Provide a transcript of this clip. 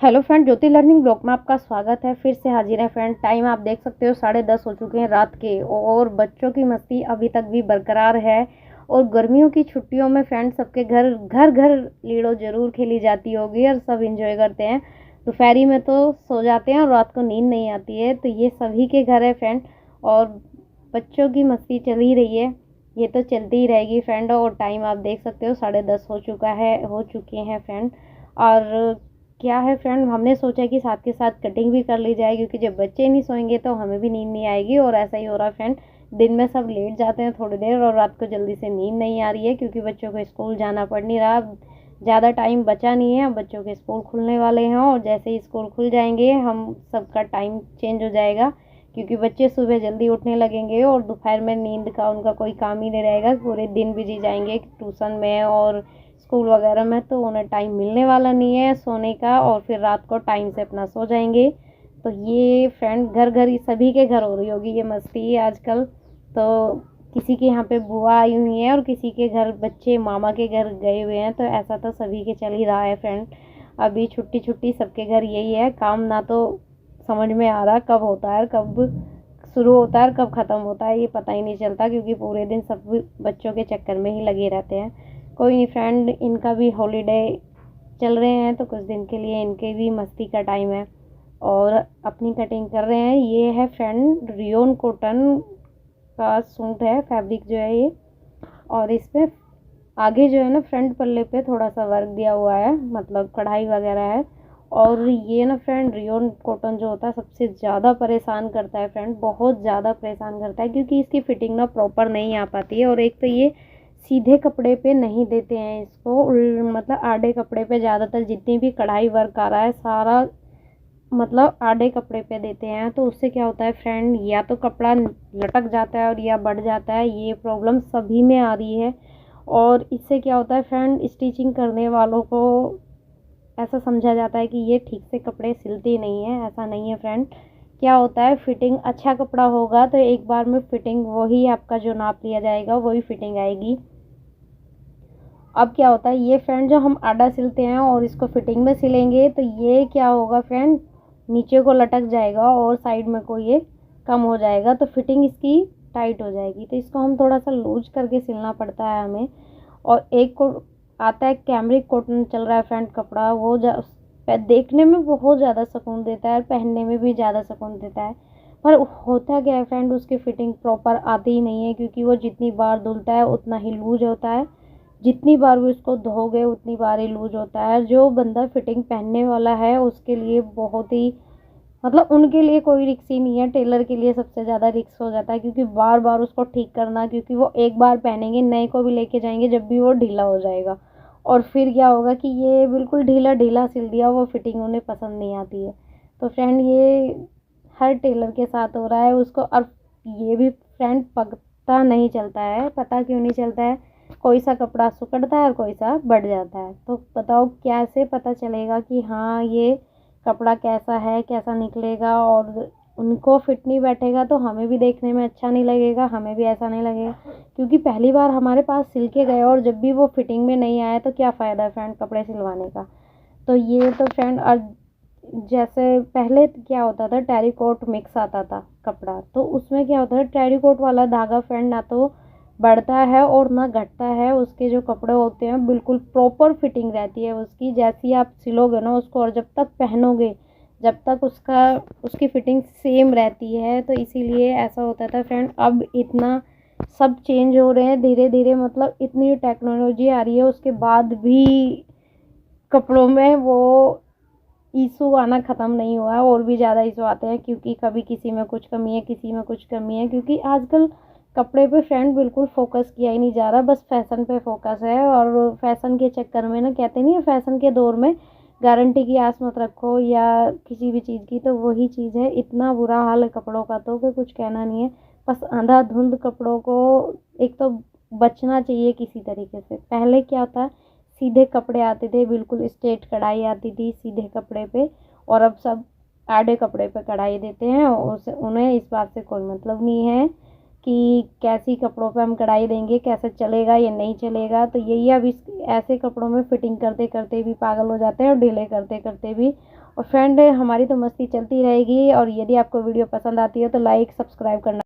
Hello friend, ज्योति learning blog में आपका स्वागत है। फिर से हाजिर है फ्रेंड। टाइम आप देख सकते हो 10:30 हो चुके हैं रात के, और बच्चों की मस्ती अभी तक भी बरकरार है। और गर्मियों की छुट्टियों में फ्रेंड सबके घर घर घर लीडो जरूर खेली जाती होगी और सब इंजॉय करते हैं। दोपहरी में तो सो जाते हैं और रात को नींद नहीं आती है, तो ये सभी के घर है फ्रेंड। और बच्चों की मस्ती चल ही रही है, ये तो चलती ही रहेगी फ्रेंड। और टाइम आप देख सकते हो 10:30 हो चुके हैं फ्रेंड। और क्या है फ्रेंड, हमने सोचा कि साथ के साथ कटिंग भी कर ली जाए, क्योंकि जब बच्चे नहीं सोएंगे तो हमें भी नींद नहीं आएगी। और ऐसा ही हो रहा है फ्रेंड, दिन में सब लेट जाते हैं थोड़ी देर और रात को जल्दी से नींद नहीं आ रही है, क्योंकि बच्चों को स्कूल जाना पड़ नहीं रहा। ज़्यादा टाइम बचा नहीं है, बच्चों के स्कूल खुलने वाले हैं और जैसे ही स्कूल खुल जाएंगे हम सबका टाइम चेंज हो जाएगा, क्योंकि बच्चे सुबह जल्दी उठने लगेंगे और दोपहर में नींद का उनका कोई काम ही नहीं रहेगा। पूरे दिन बिजी जाएंगे ट्यूशन में और स्कूल वगैरह में, तो उन्हें टाइम मिलने वाला नहीं है सोने का, और फिर रात को टाइम से अपना सो जाएंगे। तो ये फ्रेंड घर घर सभी के घर हो रही होगी ये मस्ती आजकल। तो किसी के यहाँ पे बुआ आई हुई है और किसी के घर बच्चे मामा के घर गए हुए हैं, तो ऐसा तो सभी के चल ही रहा है फ्रेंड। अभी छुट्टी छुट्टी सबके घर यही है काम, ना तो समझ में आ रहा कब होता है, कब शुरू होता है और कब ख़त्म होता है, ये पता ही नहीं चलता, क्योंकि पूरे दिन सब बच्चों के चक्कर में ही लगे रहते हैं। कोई नहीं फ्रेंड, इनका भी हॉलीडे चल रहे हैं, तो कुछ दिन के लिए इनके भी मस्ती का टाइम है और अपनी कटिंग कर रहे हैं। ये है फ्रेंड रियोन कॉटन का सूट है, फैब्रिक जो है ये। और इस पे आगे जो है ना फ्रंट पल्ले पे थोड़ा सा वर्क दिया हुआ है, मतलब कढ़ाई वगैरह है। और ये ना फ्रेंड रियोन कॉटन जो होता है सबसे ज़्यादा परेशान करता है फ्रेंड, बहुत ज़्यादा परेशान करता है, क्योंकि इसकी फिटिंग ना प्रॉपर नहीं आ पाती है। और एक तो ये सीधे कपड़े पे नहीं देते हैं इसको, मतलब आड़े कपड़े पे ज़्यादातर जितनी भी कढ़ाई वर्क आ रहा है सारा मतलब आधे कपड़े पे देते हैं। तो उससे क्या होता है फ्रेंड, या तो कपड़ा लटक जाता है और या बढ़ जाता है, ये प्रॉब्लम सभी में आ रही है। और इससे क्या होता है फ्रेंड, स्टिचिंग करने वालों को ऐसा समझा जाता है कि ये ठीक से कपड़े सिलते नहीं है। ऐसा नहीं है फ्रेंड, क्या होता है फिटिंग अच्छा कपड़ा होगा तो एक बार में फिटिंग वही आपका जो नाप लिया जाएगा वही फिटिंग आएगी। अब क्या होता है ये फ्रेंड, जो हम आड़ा सिलते हैं और इसको फिटिंग में सिलेंगे तो ये क्या होगा फ्रेंड, नीचे को लटक जाएगा और साइड में को ये कम हो जाएगा, तो फिटिंग इसकी टाइट हो जाएगी। तो इसको हम थोड़ा सा लूज करके सिलना पड़ता है हमें। और एक को आता है कैमरिक कॉटन चल रहा है फ्रेंड कपड़ा, वो देखने में बहुत ज़्यादा सुकून देता है, पहनने में भी ज़्यादा सुकून देता है। पर होता क्या है फ्रेंड, उसकी फिटिंग प्रॉपर आती ही नहीं है, क्योंकि वो जितनी बार धुलता है उतना ही लूज होता है, जितनी बार भी उसको धोगे उतनी बार ही लूज होता है। जो बंदा फिटिंग पहनने वाला है उसके लिए बहुत ही मतलब उनके लिए कोई रिक्स ही नहीं है, टेलर के लिए सबसे ज़्यादा रिक्स हो जाता है, क्योंकि बार बार उसको ठीक करना, क्योंकि वो एक बार पहनेंगे नए को भी लेके जाएंगे जब भी वो ढीला हो जाएगा, और फिर क्या होगा कि ये बिल्कुल ढीला ढीला सिल दिया, वो फिटिंग उन्हें पसंद नहीं आती है। तो फ्रेंड ये हर टेलर के साथ हो रहा है उसको। और ये भी फ्रेंड पता नहीं चलता है, पता क्यों नहीं चलता है, कोई सा कपड़ा सुकड़ता है और कोई सा बढ़ जाता है। तो बताओ कैसे पता चलेगा कि हाँ ये कपड़ा कैसा है, कैसा निकलेगा। और उनको फिट नहीं बैठेगा तो हमें भी देखने में अच्छा नहीं लगेगा, हमें भी ऐसा नहीं लगेगा, क्योंकि पहली बार हमारे पास सिल के गए और जब भी वो फिटिंग में नहीं आया तो क्या फ़ायदा है फ्रेंड कपड़े सिलवाने का। तो ये तो फ्रेंड, और जैसे पहले क्या होता था टेरिकोट मिक्स आता था कपड़ा, तो उसमें क्या होता है टेरिकोट वाला धागा फ्रेंड ना तो बढ़ता है और ना घटता है, उसके जो कपड़े होते हैं बिल्कुल प्रॉपर फिटिंग रहती है उसकी, जैसी आप सिलोगे ना उसको और जब तक पहनोगे जब तक उसकी फिटिंग सेम रहती है। तो इसीलिए ऐसा होता था फ्रेंड। अब इतना सब चेंज हो रहे हैं धीरे धीरे, मतलब इतनी टेक्नोलॉजी आ रही है उसके बाद भी कपड़ों में वो इशू आना ख़त्म नहीं हुआ है, और भी ज़्यादा इशू आते हैं, क्योंकि कभी किसी में कुछ कमी है, किसी में कुछ कमी है, क्योंकि आजकल कपड़े पे फ्रेंड बिल्कुल फोकस किया ही नहीं जा रहा, बस फैशन पे फोकस है। और फैशन के चक्कर में ना, कहते नहीं है फैशन के दौर में गारंटी की आस मत रखो या किसी भी चीज़ की, तो वही चीज़ है। इतना बुरा हाल है कपड़ों का तो कि कुछ कहना नहीं है। बस अंधाधुंध कपड़ों को एक तो बचना चाहिए किसी तरीके से। पहले क्या था, सीधे कपड़े आते थे, बिल्कुल स्ट्रेट कढ़ाई आती थी सीधे कपड़े पे, और अब सब आड़े कपड़े पे कढ़ाई देते हैं। उन्हें इस बात से कोई मतलब नहीं है कि कैसी कपड़ों पे हम कढ़ाई देंगे, कैसे चलेगा या नहीं चलेगा। तो यही अब इस ऐसे कपड़ों में फिटिंग करते करते भी पागल हो जाते हैं और ढीले करते करते भी। और फ्रेंड हमारी तो मस्ती चलती रहेगी। और यदि आपको वीडियो पसंद आती है तो लाइक सब्सक्राइब करना